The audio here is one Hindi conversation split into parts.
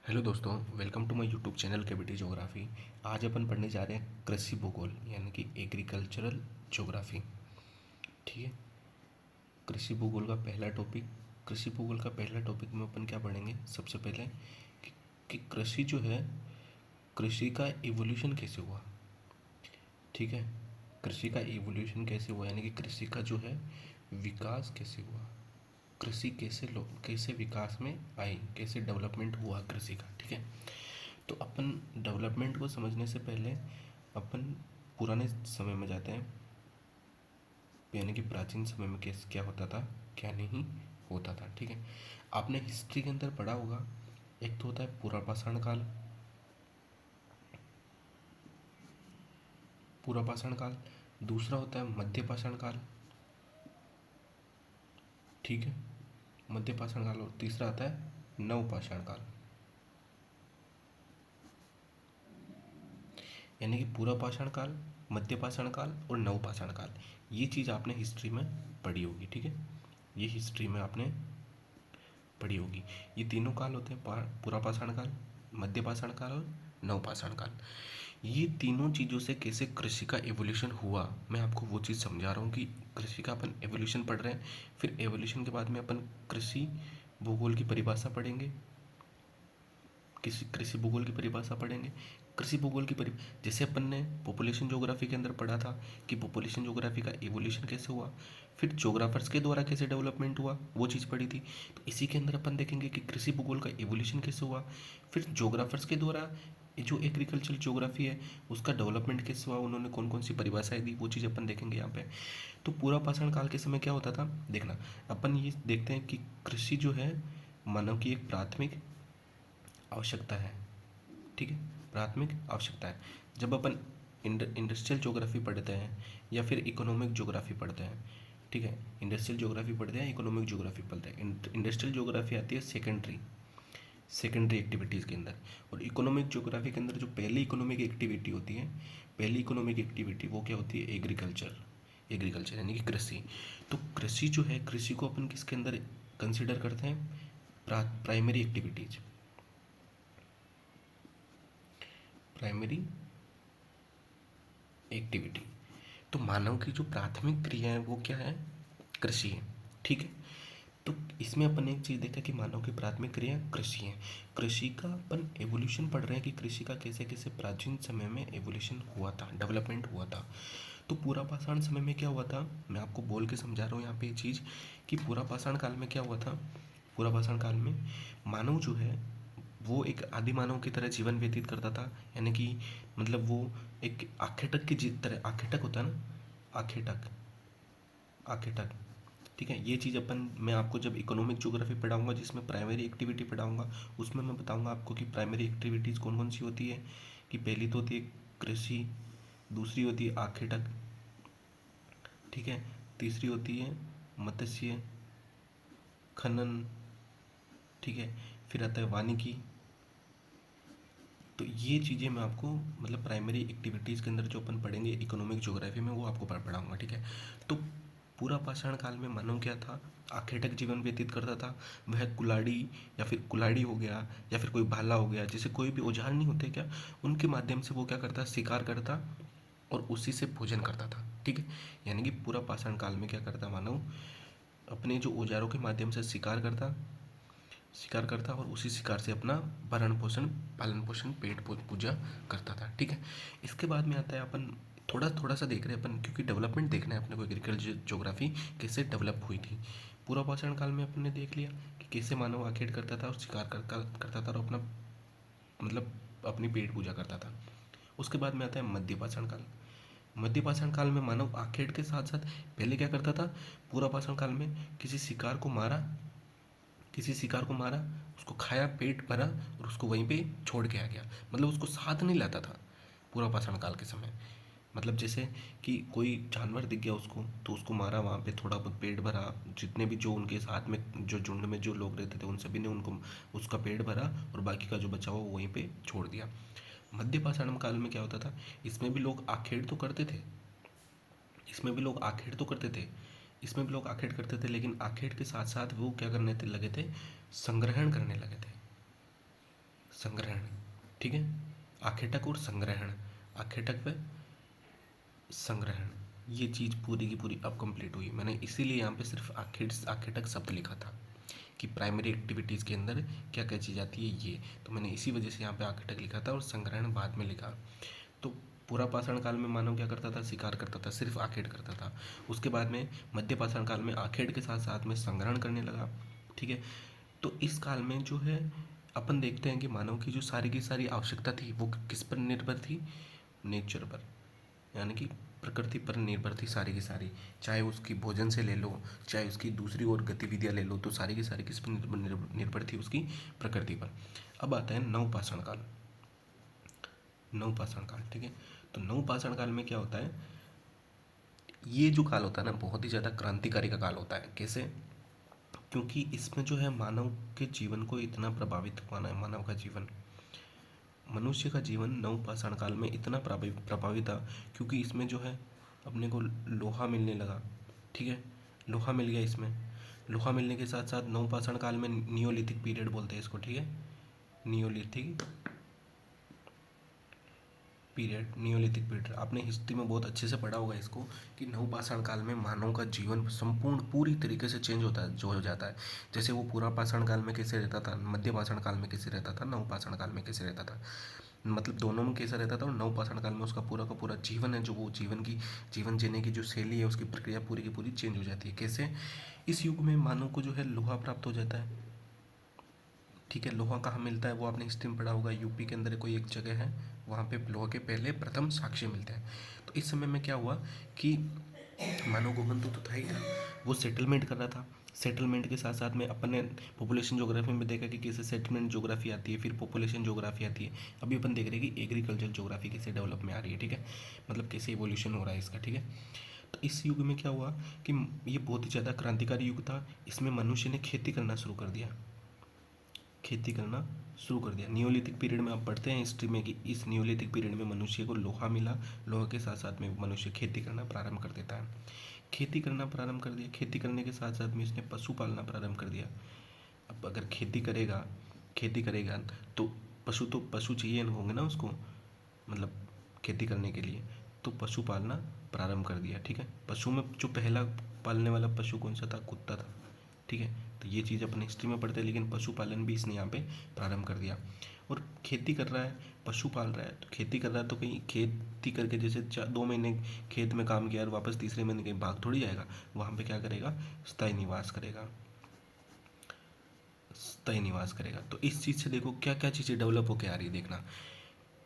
हेलो दोस्तों, welcome to my YouTube channel KBT geography. आज अपन पढ़ने जा रहे हैं कृषि भूगोल यानी कि एग्रीकल्चरल ज्योग्राफी। ठीक है। कृषि भूगोल का पहला टॉपिक में अपन क्या पढ़ेंगे सबसे पहले कि कृषि जो है, कृषि का इवोल्यूशन कैसे हुआ। ठीक है। कृषि का इवोल्यूशन कैसे हुआ यानी कि कृषि का जो है विकास कैसे हुआ, कृषि कैसे विकास में आई, कैसे डेवलपमेंट हुआ कृषि का। ठीक है। तो अपन डेवलपमेंट को समझने से पहले अपन पुराने समय में जाते हैं, यानी कि प्राचीन समय में कैसे क्या होता था, क्या नहीं होता था। ठीक है। आपने हिस्ट्री के अंदर पढ़ा होगा, एक तो होता है पूरा पाषाण काल, दूसरा होता है मध्य पाषाण काल। ठीक है। मध्य पाषाण काल, और तीसरा आता है नव पाषाण काल। यानी कि पूरा पाषाण काल, मध्य पाषाण काल और नव पाषाण काल, ये चीज़ आपने हिस्ट्री में पढ़ी होगी। ठीक है। ये हिस्ट्री में आपने पढ़ी होगी। ये तीनों काल होते हैं, पूरा पाषाण काल, मध्य पाषाण काल और नव पाषाण काल। ये तीनों चीज़ों से कैसे कृषि का एवोल्यूशन हुआ, मैं आपको वो चीज़ समझा रहा हूँ कि कृषि का अपन एवोल्यूशन पढ़ रहे हैं। फिर एवोल्यूशन के बाद में अपन कृषि भूगोल की परिभाषा पढ़ेंगे, किसी कृषि भूगोल की परिभाषा पढ़ेंगे। कृषि भूगोल की परि जैसे अपन ने पॉपुलेशन ज्योग्राफी के अंदर पढ़ा था कि पॉपुलेशन ज्योग्राफी का इवोल्यूशन कैसे हुआ, फिर ज्योग्राफर्स के द्वारा कैसे डेवलपमेंट हुआ, वो चीज़ पढ़ी थी। तो इसी के अंदर अपन देखेंगे कि कृषि भूगोल का इवोल्यूशन कैसे हुआ, फिर ज्योग्राफर्स के द्वारा ये जो एग्रीकल्चर ज्योग्राफी है उसका डेवलपमेंट कैसे हुआ, उन्होंने कौन कौन सी परिभाषाएं दी, वो चीज़ अपन देखेंगे यहाँ पे। तो पूरा पाषाण काल के समय क्या होता था, देखना अपन ये देखते हैं कि कृषि जो है मानव की एक प्राथमिक आवश्यकता है। ठीक है। प्राथमिक आवश्यकता है। जब अपन इंडस्ट्रियल ज्योग्राफी पढ़ते हैं या फिर इकोनॉमिक ज्योग्राफी पढ़ते हैं, ठीक है, इंडस्ट्रियल ज्योग्राफी पढ़ते हैं, इकोनॉमिक ज्योग्राफी पढ़ते हैं। इंडस्ट्रियल ज्योग्राफी आती है सेकेंडरी एक्टिविटीज़ के अंदर, और इकोनॉमिक ज्योग्राफी के अंदर जो पहली इकोनॉमिक एक्टिविटी होती है, पहली इकोनॉमिक एक्टिविटी वो क्या होती है, एग्रीकल्चर यानी कि कृषि। तो कृषि जो है, कृषि को अपन किसके अंदर कंसिडर करते हैं, प्राइमरी एक्टिविटी। तो मानव की जो प्राथमिक क्रिया है वो क्या है, कृषि है। ठीक है। तो इसमें अपन एक चीज़ देखा कि मानव की प्राथमिक क्रिया कृषि है। कृषि का अपन एवोल्यूशन पढ़ रहे हैं कि कृषि का कैसे कैसे प्राचीन समय में एवोल्यूशन हुआ था, डेवलपमेंट हुआ था। तो पूरा पाषाण समय में क्या हुआ था, मैं आपको बोल के समझा रहा हूँ यहाँ पे ये चीज़ कि पूरा पाषाण काल में क्या हुआ था। पूरा पाषाण काल में मानव जो है वो एक आदि मानव की तरह जीवन व्यतीत करता था, यानी कि मतलब वो एक आखेटक की तरह, आखेटक होता है ना, आखेटक, आखेटक। ठीक है। ये चीज़ अपन, मैं आपको जब इकोनॉमिक ज्योग्राफी पढ़ाऊंगा जिसमें प्राइमरी एक्टिविटी पढ़ाऊंगा, उसमें मैं बताऊंगा आपको कि प्राइमरी एक्टिविटीज़ कौन कौन सी होती है। कि पहली तो होती है कृषि, दूसरी होती है आखेटक, ठीक है, तीसरी होती है मत्स्य खनन, ठीक है, फिर आता है वानिकी। तो ये चीज़ें मैं आपको मतलब प्राइमरी एक्टिविटीज़ के अंदर जो अपन पढ़ेंगे इकोनॉमिक ज्योग्राफी में, वो आपको पढ़ाऊंगा। ठीक है। तो पूरा पाषाण काल में मानव क्या था, आखेटक जीवन व्यतीत करता था। वह कुलाड़ी या फिर कुलाड़ी हो गया या फिर कोई भाला हो गया, जैसे कोई भी औजार नहीं होते क्या, उनके माध्यम से वो क्या करता, शिकार करता और उसी से भोजन करता था। ठीक है। यानी कि पूरा पाषाण काल में क्या करता मानव, अपने जो औजारों के माध्यम से शिकार करता और उसी शिकार से अपना पालन पोषण पेट पूजा करता था। ठीक है। इसके बाद में आता है अपन थोड़ा थोड़ा सा देख रहे हैं अपन, क्योंकि डेवलपमेंट देखना है अपने को, एग्रीकल्चर ज्योग्राफी कैसे डेवलप हुई थी। पूरा पाषाण काल में अपन ने देख लिया कि कैसे मानव आखेट करता था और शिकार करता था और अपना मतलब अपनी पेट पूजा करता था। उसके बाद में आता है मध्य पाषाण काल। मध्य पाषाण काल में मानव आखेट के साथ साथ पहले क्या करता था, पूरा पाषाण काल में किसी शिकार को मारा, उसको खाया, पेट भरा और उसको वहीं पे छोड़ के आ गया। मतलब उसको साथ नहीं लाता था पूरा पाषाण काल के समय। मतलब जैसे कि कोई जानवर दिख गया उसको तो उसको मारा, वहाँ पे थोड़ा बहुत पेट भरा, जितने भी जो उनके साथ में जो झुंड में जो लोग रहते थे उन सभी ने उनको उसका पेट भरा और बाकी का जो बचा हुआ वो वहीं पे छोड़ दिया। मध्य पाषाण काल में क्या होता था, इसमें भी लोग आखेट तो करते थे, लेकिन आखेट के साथ साथ वो क्या करने थे लगे थे, संग्रहण करने लगे थे। संग्रहण, ठीक है। आखेटक और संग्रहण, आखेटक व संग्रहण, ये चीज़ पूरी की पूरी अब कंप्लीट हुई। मैंने इसीलिए यहाँ पे सिर्फ आखेटक शब्द लिखा था कि प्राइमरी एक्टिविटीज़ के अंदर क्या क्या चीज़ आती है ये, तो मैंने इसी वजह से यहाँ पे आखेटक लिखा था और संग्रहण बाद में लिखा। तो पूरा पाषाण काल में मानव क्या करता था, शिकार करता था, सिर्फ आखेट करता था। उसके बाद में मध्य पाषाण काल में आखेट के साथ साथ में संग्रहण करने लगा, ठीक है। तो इस काल में जो है अपन देखते हैं कि मानव की जो सारी की सारी आवश्यकता थी वो किस पर निर्भर थी, नेचर पर, यानी कि प्रकृति पर निर्भर थी सारी की सारी। चाहे उसकी भोजन से ले लो, चाहे उसकी दूसरी और गतिविधियाँ ले लो, तो सारी की सारी किस पर निर्भर थी, उसकी प्रकृति पर। अब आता है नवपाषाण काल, नवपाषाण काल, ठीक है। तो नवपाषाण काल में क्या होता है, ये जो काल होता है ना बहुत ही ज़्यादा क्रांतिकारी का काल होता है। कैसे? क्योंकि इसमें जो है मानव के जीवन को इतना प्रभावित हुआ है, मानव का जीवन, मनुष्य का जीवन नवपाषाण काल में इतना प्रभावित था क्योंकि इसमें जो है अपने को लोहा मिलने लगा, ठीक है। लोहा मिल गया इसमें, लोहा मिलने के साथ साथ नवपाषाण काल में नियोलिथिक पीरियड बोलते हैं इसको, ठीक है। नियोलिथिक पीरियड, नियोलिथिक पीरियड, आपने हिस्ट्री में बहुत अच्छे से पढ़ा होगा इसको कि नवपाषाण काल में मानव का जीवन संपूर्ण पूरी तरीके से चेंज होता है, जो हो जाता है। जैसे वो पूरा पाषाण काल में कैसे रहता था, मध्य पाषाण काल में कैसे रहता था, नवपाषाण काल में कैसे रहता था, मतलब दोनों में कैसा रहता था। और नवपाषाण काल में उसका पूरा का पूरा जीवन है, जो वो जीवन जीने की जो शैली है, उसकी प्रक्रिया पूरी की पूरी चेंज हो जाती है। कैसे? इस युग में मानव को जो है लोहा प्राप्त हो जाता है, ठीक है। लोहा कहाँ मिलता है वो आपने हिस्ट्री में पढ़ा होगा, यूपी के अंदर कोई एक जगह है, वहाँ पे लोहा के पहले प्रथम साक्ष्य मिलते हैं। तो इस समय में क्या हुआ कि मानव गोबंतु तो था ही था, वो सेटलमेंट कर रहा था। सेटलमेंट के साथ साथ में अपन ने पॉपुलेशन ज्योग्राफी में देखा कि कैसे सेटलमेंट ज्योग्राफी आती है, फिर पॉपुलेशन ज्योग्राफी आती है। अभी अपन देख रहे हैं कि एग्रीकल्चर ज्योग्राफी कैसे डेवलप में आ रही है, ठीक है, मतलब कैसे इवोल्यूशन हो रहा है इसका, ठीक है। तो इस युग में क्या हुआ कि ये बहुत ही ज़्यादा क्रांतिकारी युग था। इसमें मनुष्य ने खेती करना शुरू कर दिया, खेती करना शुरू कर दिया। नियोलिथिक पीरियड में आप पढ़ते हैं हिस्ट्री में कि इस नियोलिथिक पीरियड में मनुष्य को लोहा मिला, लोहा के साथ साथ में मनुष्य खेती करना प्रारंभ कर देता है। खेती करना प्रारंभ कर दिया, खेती करने के साथ साथ में इसने पशु पालना प्रारंभ कर दिया। अब अगर खेती करेगा तो पशु चाहिए होंगे ना उसको, मतलब खेती करने के लिए, तो पशु पालना प्रारंभ कर दिया, ठीक है। पशु में जो पहला पालने वाला पशु कौन सा था, कुत्ता था, ठीक है। तो ये चीज़ अपने हिस्ट्री में पढ़ते हैं, लेकिन पशुपालन भी इसने यहाँ पे प्रारंभ कर दिया। और खेती कर रहा है, पशु पाल रहा है, तो खेती कर रहा है तो कहीं खेती करके जैसे 2 महीने खेत में काम किया और वापस तीसरे महीने कहीं भाग थोड़ी जाएगा, वहाँ पे क्या करेगा, स्थायी निवास करेगा, स्थायी निवास करेगा। तो इस चीज़ से देखो क्या क्या चीज़ें डेवलप होकर आ रही है, देखना।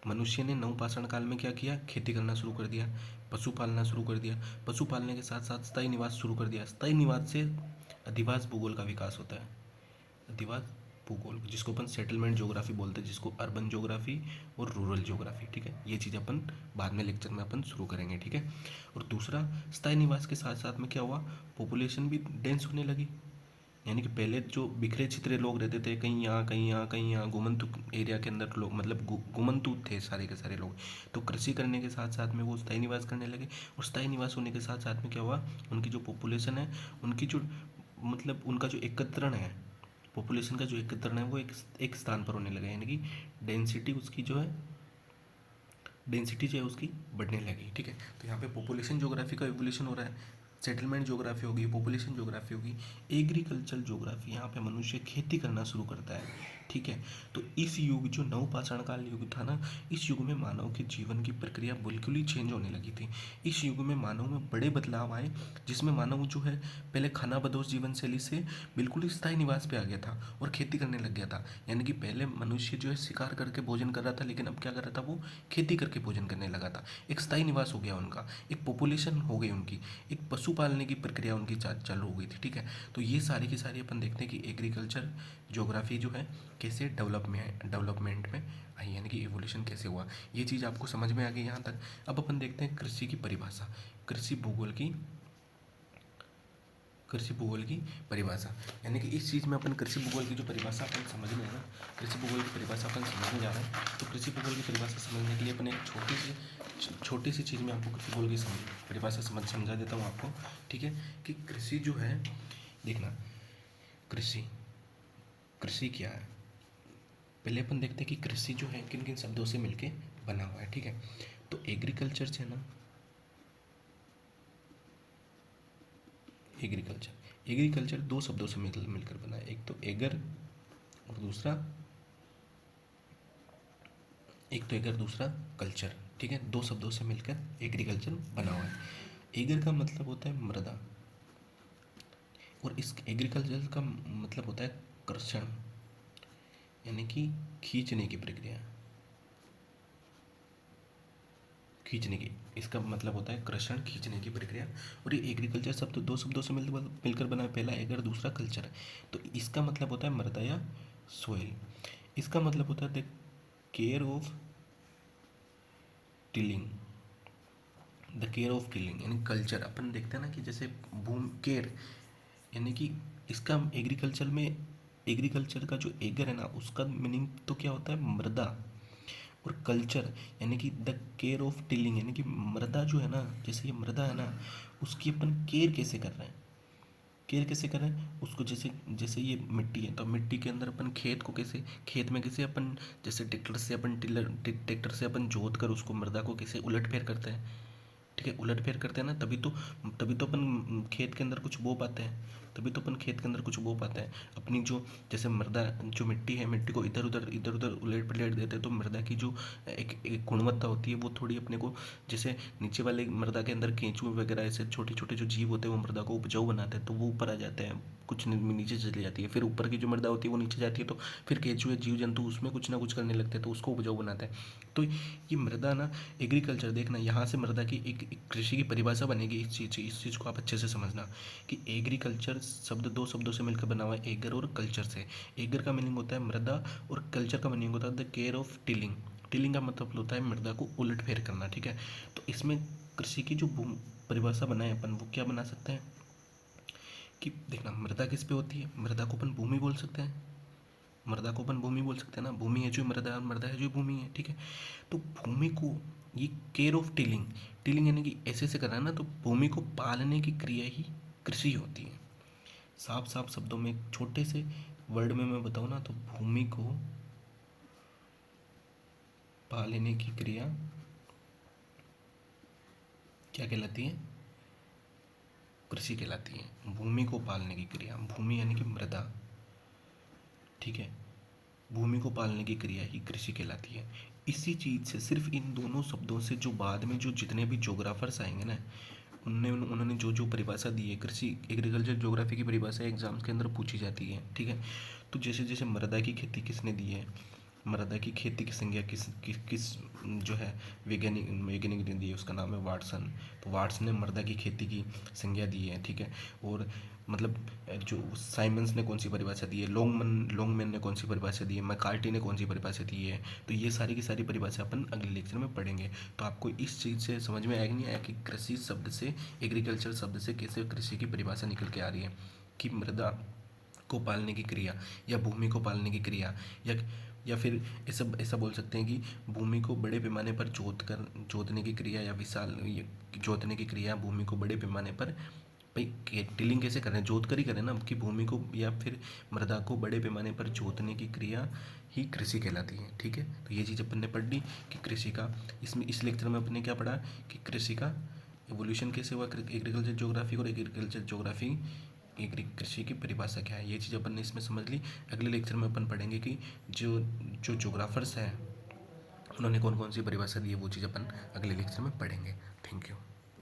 मनुष्य ने नवपाषाण काल में क्या किया, खेती करना शुरू कर दिया, पशु पालना शुरू कर दिया, पशु पालने के साथ साथ स्थायी निवास शुरू कर दिया। स्थायी निवास से अधिवास भूगोल का विकास होता है, अधिवास भूगोल, जिसको अपन सेटलमेंट ज्योग्राफी बोलते हैं, जिसको अर्बन ज्योग्राफी और रूरल ज्योग्राफी, ठीक है। ये चीज़ अपन बाद में लेक्चर में अपन शुरू करेंगे, ठीक है। और दूसरा, स्थायी निवास के साथ साथ में क्या हुआ, पॉपुलेशन भी डेंस होने लगी। यानी कि पहले जो बिखरे छितरे लोग रहते थे, कहीं यहाँ कहीं यहाँ कहीं यहाँ, गोमंतु एरिया के अंदर लोग, मतलब गोमंतु थे सारे के सारे लोग, तो कृषि करने के साथ साथ में वो स्थायी निवास करने लगे। और स्थायी निवास होने के साथ साथ में क्या हुआ, उनकी जो पॉपुलेशन है, उनकी जो मतलब उनका जो एकत्रण है, पॉपुलेशन का जो एकत्रण है वो एक स्थान पर होने लगा, यानी कि डेंसिटी उसकी जो है, डेंसिटी जो है उसकी बढ़ने लगी, ठीक है। तो यहाँ पे पॉपुलेशन ज्योग्राफी का इवोल्यूशन हो रहा है। सेटलमेंट ज्योग्राफी होगी, पॉपुलेशन ज्योग्राफी होगी, एग्रीकल्चर ज्योग्राफी, यहाँ पे मनुष्य खेती करना शुरू करता है, ठीक है। तो इस युग जो नवपाषाण काल युग था ना, इस युग में मानव के जीवन की प्रक्रिया बिल्कुल ही चेंज होने लगी थी। इस युग में मानव में बड़े बदलाव आए, जिसमें मानव जो है पहले खानाबदोश जीवन शैली से बिल्कुल ही स्थायी निवास पे आ गया था और खेती करने लग गया था। यानी कि पहले मनुष्य जो है शिकार करके भोजन कर रहा था, लेकिन अब क्या कर रहा था, वो खेती करके भोजन करने लगा था। एक स्थायी निवास हो गया उनका, एक पॉपुलेशन हो गई उनकी, एक पशु पालने की प्रक्रिया उनकी चालू हो गई थी, ठीक है। तो ये सारी की सारी अपन देखते हैं कि एग्रीकल्चर ज्योग्राफी जो है कैसे डेवलपमेंट में आई, यानी कि इवोल्यूशन कैसे हुआ, ये चीज़ आपको समझ में आ गई यहाँ तक। अब अपन देखते हैं कृषि की परिभाषा, कृषि भूगोल की कृषि भूगोल की परिभाषा, यानी कि इस चीज़ में अपन कृषि भूगोल की जो परिभाषा अपन समझने है ना, कृषि भूगोल की परिभाषा अपन समझने जा रहे हैं। तो कृषि भूगोल की परिभाषा समझने के लिए अपन एक छोटी सी चीज़ में आपको कृषि भूगोल की परिभाषा समझा देता हूँ आपको, ठीक है। कि कृषि जो है, देखना, कृषि कृषि क्या है, पहले अपन देखते हैं कि कृषि जो है किन किन शब्दों से मिलके बना हुआ है, ठीक है। तो एग्रीकल्चर से ना, एग्रीकल्चर, एग्रीकल्चर दो शब्दों से मिलकर बना है, एक तो एगर और दूसरा, एक तो एगर दूसरा कल्चर, ठीक है। दो शब्दों से मिलकर एग्रीकल्चर बना हुआ है। एगर का मतलब होता है मृदा, और इस एग्रीकल्चर का मतलब होता है कर्षण, यानी कि खींचने की प्रक्रिया, खींचने की, इसका मतलब होता है कृषण, खींचने की प्रक्रिया। और ये एग्रीकल्चर शब्द तो दो शब्दों से मिलकर बना है, पहला एगर दूसरा कल्चर। तो इसका मतलब होता है मृदा या सोइल। इसका मतलब होता है the care of tilling, the care of tilling यानी कल्चर। अपन देखते हैं ना कि जैसे भूमि केयर, यानी कि इसका एग्रीकल्चर में, एग्रीकल्चर का जो एगर है ना उसका मीनिंग तो क्या होता है मृदा, और कल्चर यानी कि द केयर ऑफ टिलिंग, यानी कि मृदा जो है ना, जैसे ये मृदा है ना उसकी अपन केयर कैसे कर रहे हैं, केयर कैसे करें उसको, जैसे जैसे ये मिट्टी है तो मिट्टी के अंदर अपन खेत को कैसे, खेत में कैसे अपन, जैसे ट्रैक्टर से अपन टिलर ट्रैक्टर से अपन जोत कर उसको मृदा को कैसे उलट फेर करते हैं, ठीक है, उलट फेर करते हैं ना, तभी तो अपन खेत के अंदर कुछ बो पाते हैं, तभी तो अपन खेत के अंदर कुछ बो पाते हैं। अपनी जो जैसे मृदा, जो मिट्टी है, मिट्टी को इधर उधर उलट पलट देते हैं तो मृदा की जो एक गुणवत्ता होती है वो थोड़ी अपने को, जैसे नीचे वाले मृदा के अंदर केंचुए वगैरह ऐसे छोटे छोटे जो जीव होते हैं वो मृदा को उपजाऊ बनाते हैं, तो वो ऊपर आ जाते हैं, कुछ नीचे चली जाती है, फिर ऊपर की जो मृदा होती है वो नीचे जाती है, तो फिर केंचुए जीव जंतु उसमें कुछ ना कुछ करने लगते हैं तो उसको उपजाऊ बनाते हैं। तो ये मृदा ना, एग्रीकल्चर देखना, यहाँ से मृदा की एक कृषि की परिभाषा बनेगी। इस चीज़ को आप अच्छे से समझना कि एग्रीकल्चर शब्द दो शब्दों से मिलकर बना हुआ है, एगर और कल्चर से। एगर का मीनिंग होता है मृदा, और कल्चर का मीनिंग होता है the care of tilling. Tilling का मतलब होता है मृदा को उलट फेर करना, ठीक है। तो इसमें कृषि की जो परिभाषा बनाए अपन, वो क्या बना सकते हैं कि देखना, मृदा किस पे होती है, मृदा को अपन भूमि बोल सकते हैं, मृदा को अपन भूमि बोल सकते हैं ना, भूमि है जो मृदा, मृदा है जो भूमि है, ठीक है। तो भूमि को, ये केयर ऑफ टिलिंग, टिलिंग यानी कि ऐसे ऐसे करना है ना, तो भूमि को पालने की क्रिया ही कृषि होती है। साफ साफ शब्दों में, एक छोटे से वर्ड में मैं बताऊँ ना, तो भूमि को पालने की क्रिया क्या कहलाती है, कृषि कहलाती है। भूमि को पालने की क्रिया, भूमि यानी कि मृदा, ठीक है, भूमि को पालने की क्रिया ही कृषि कहलाती है। इसी चीज़ से, सिर्फ इन दोनों शब्दों से जो बाद में जो जितने भी जोग्राफर्स आएंगे ना, उन्होंने जो जो परिभाषा दी है, कृषि एग्रीकल्चर ज्योग्राफी की परिभाषा एग्जाम्स के अंदर पूछी जाती है, ठीक है। तो जैसे जैसे मृदा की खेती किसने दी है, मृदा की खेती की संज्ञा किस जो है वैज्ञानिक वैज्ञानिक ने दी है, उसका नाम है वाटसन। तो वाटसन ने मृदा की खेती की संज्ञा दी है, ठीक है। और मतलब जो साइमंस ने कौन सी परिभाषा दी है, लॉन्गमैन ने कौन सी परिभाषा दी है, मैकार्टी ने कौन सी परिभाषा दी है, तो ये सारी की सारी परिभाषा अपन अगले लेक्चर में पढ़ेंगे। तो आपको इस चीज़ से समझ में आएगा नहीं आया कि कृषि शब्द से, एग्रीकल्चर शब्द से कैसे कृषि की परिभाषा निकल के आ रही है, कि मृदा को पालने की क्रिया, या भूमि को पालने की क्रिया, या फिर ऐसा ऐसा बोल सकते हैं कि भूमि को बड़े पैमाने पर जोतने की क्रिया, या विशाल जोतने की क्रिया, भूमि को बड़े पैमाने पर, भाई टिलिंग कैसे करें, जोत कर ही करें ना, कि भूमि को या फिर मृदा को बड़े पैमाने पर जोतने की क्रिया ही कृषि कहलाती है, ठीक है। तो ये चीज़ अपन ने पढ़ ली कि कृषि का, इसमें इस लेक्चर में अपन ने क्या पढ़ा कि कृषि का एवोल्यूशन कैसे हुआ, एग्रीकल्चर ज्योग्राफी, और एग्रीकल्चर ज्योग्राफी कृषि की परिभाषा क्या है, ये चीज़ अपन ने इसमें समझ ली। अगले लेक्चर में अपन पढ़ेंगे कि जो जो जोग्राफर्स हैं उन्होंने कौन कौन सी परिभाषा दी है, वो चीज़ अपन अगले लेक्चर में पढ़ेंगे। Thank you.